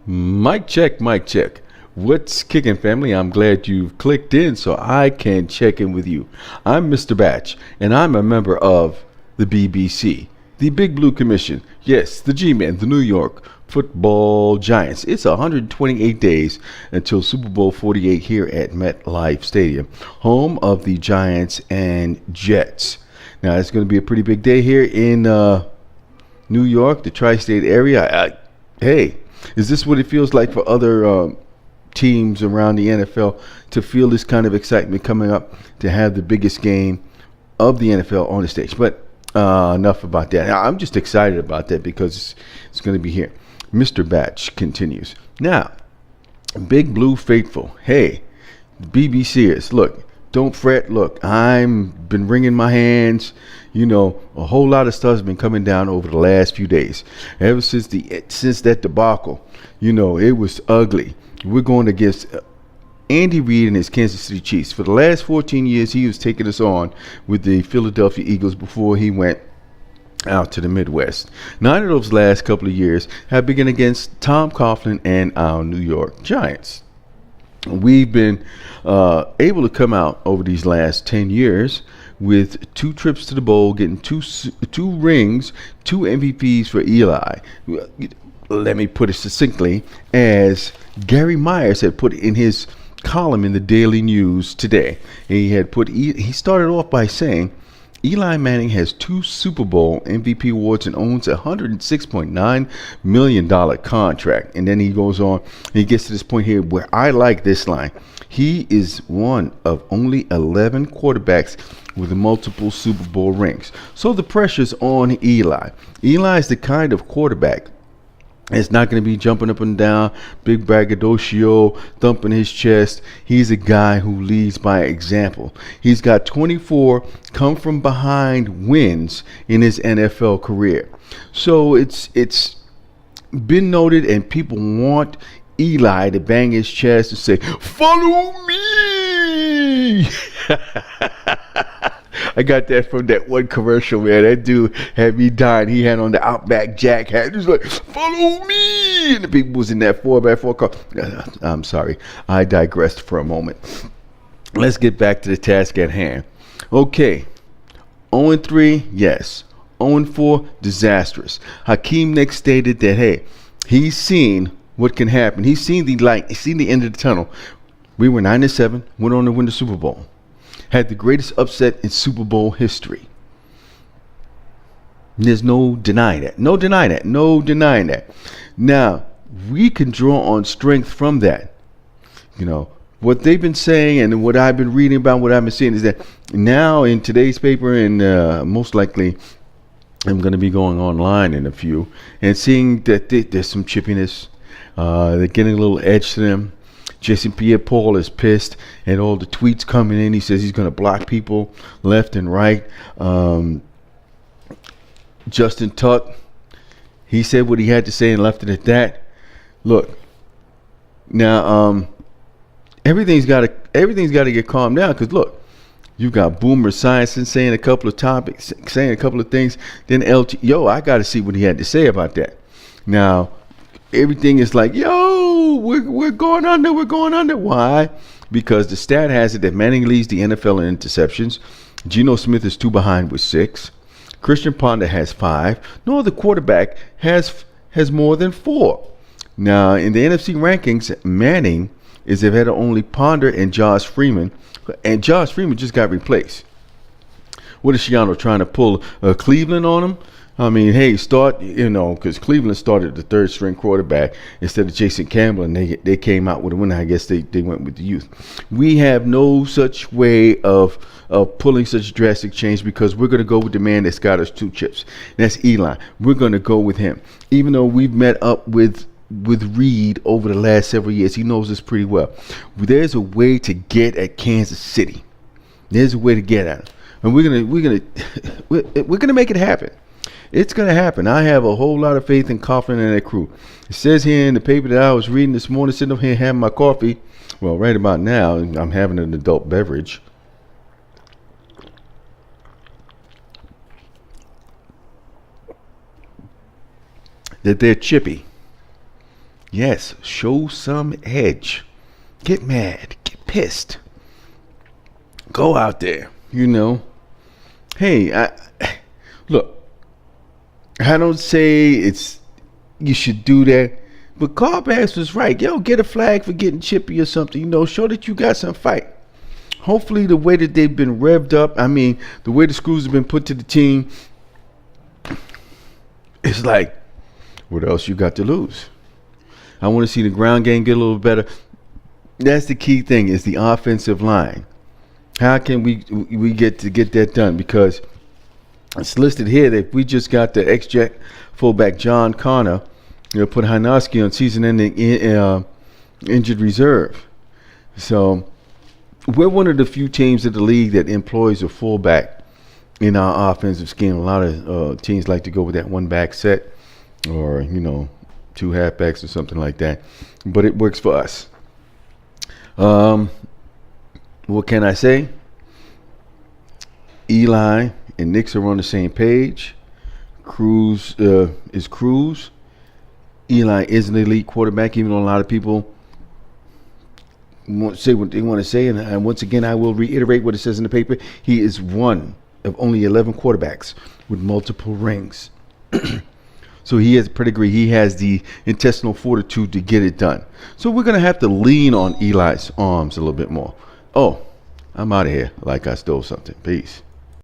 Mic check, mic check. What's kicking, family? I'm glad you've clicked in so I can check in with you. I'm Mr. Batch, and I'm a member of the BBC, the Big Blue Commission. Yes, the G-Men, the New York Football Giants. It's 128 days until Super Bowl 48 here at MetLife Stadium, home of the Giants and Jets. Now, it's going to be a pretty big day here in New York, the tri-state area. Hey, is this what it feels like for other teams around the NFL to feel this kind of excitement coming up to have the biggest game of the NFL on the stage? But enough about that. I'm just excited about that because it's going to be here. Mr. Batch continues. Now, Big Blue faithful. Hey, BBCers, look, don't fret. Look, I'm been wringing my hands. You know, a whole lot of stuff's been coming down over the last few days. Ever since that debacle, you know, it was ugly. We're going against Andy Reid and his Kansas City Chiefs. For the last 14 years, he was taking us on with the Philadelphia Eagles before he went out to the Midwest. 9 of those last couple of years have been against Tom Coughlin and our New York Giants. We've been able to come out over these last 10 years with 2 trips to the bowl, getting two rings, 2 MVPs for Eli. Let me put it succinctly, as Gary Myers had put in his column in the Daily News today. He started off by saying, Eli Manning has 2 Super Bowl MVP awards and owns a $106.9 million contract. And then he goes on, and he gets to this point here where I like this line. He is one of only 11 quarterbacks with multiple Super Bowl rings. So the pressure's on Eli. Eli is the kind of quarterback it's not going to be jumping up and down, big braggadocio, thumping his chest. He's a guy who leads by example. He's got 24 come from behind wins in his NFL career. So it's been noted, and people want Eli to bang his chest and say, "Follow me." I got that from that one commercial, man. That dude had me dying. He had on the Outback Jack hat. He was like, "Follow me." And the people was in that 4x4 car. I'm sorry. I digressed for a moment. Let's get back to the task at hand. Okay. 0-3, yes. 0-4, disastrous. Hakeem Nick stated that, hey, he's seen what can happen. He's seen the light. He's seen the end of the tunnel. We were 9-7, went on to win the Super Bowl. Had the greatest upset in Super Bowl history. There's no denying that. No denying that. No denying that. Now, we can draw on strength from that. You know, what they've been saying and what I've been reading about, what I've been seeing is that now in today's paper, and most likely I'm going to be going online in a few, and seeing that there's some chippiness. They're getting a little edge to them. Jason Pierre-Paul is pissed at all the tweets coming in. He says he's going to block people left and right. Justin Tuck, he said what he had to say and left it at that. Look, now everything's got to get calmed down, because look, you've got Boomer Esiason saying a couple of topics, saying a couple of things. Then I got to see what he had to say about that. Now, everything is like, we're going under. We're going under. Why? Because the stat has it that Manning leads the NFL in interceptions. Geno Smith is 2 behind with 6. Christian Ponder has 5. No other quarterback has more than 4. Now, in the NFC rankings, Manning is ahead of only Ponder and Josh Freeman. And Josh Freeman just got replaced. What is Shiano trying to pull Cleveland on him? I mean, hey, because Cleveland started the 3rd string quarterback instead of Jason Campbell, and they came out with a winner. I guess they went with the youth. We have no such way of pulling such drastic change, because we're going to go with the man that's got us 2 chips. That's Eli. We're going to go with him. Even though we've met up with Reed over the last several years, he knows this pretty well. There's a way to get at Kansas City. There's a way to get at him, and we're gonna make it happen. It's going to happen. I have a whole lot of faith in Coughlin and that crew. It says here in the paper that I was reading this morning, sitting up here having my coffee. Well, right about now, I'm having an adult beverage. That they're chippy. Yes, show some edge. Get mad. Get pissed. Go out there. Hey, look, I don't say you should do that, but Carl Bass was right. Yo, get a flag for getting chippy or something. Show that you got some fight. Hopefully, the way that they've been revved up, the way the screws have been put to the team, it's like, what else you got to lose? I want to see the ground game get a little better. That's the key thing, is the offensive line. How can we get that done? Because it's listed here that we just got the ex-Jet fullback John Connor, put Hinoski on season-ending injured reserve. So we're one of the few teams in the league that employs a fullback in our offensive scheme. A lot of teams like to go with that one-back set, or two halfbacks or something like that. But it works for us. What can I say? Eli and Nix are on the same page. Cruz is Cruz. Eli is an elite quarterback, even though a lot of people won't say what they want to say. And once again, I will reiterate what it says in the paper. He is one of only 11 quarterbacks with multiple rings. So he has pedigree. He has the intestinal fortitude to get it done. So we're going to have to lean on Eli's arms a little bit more. Oh, I'm out of here like I stole something. Peace.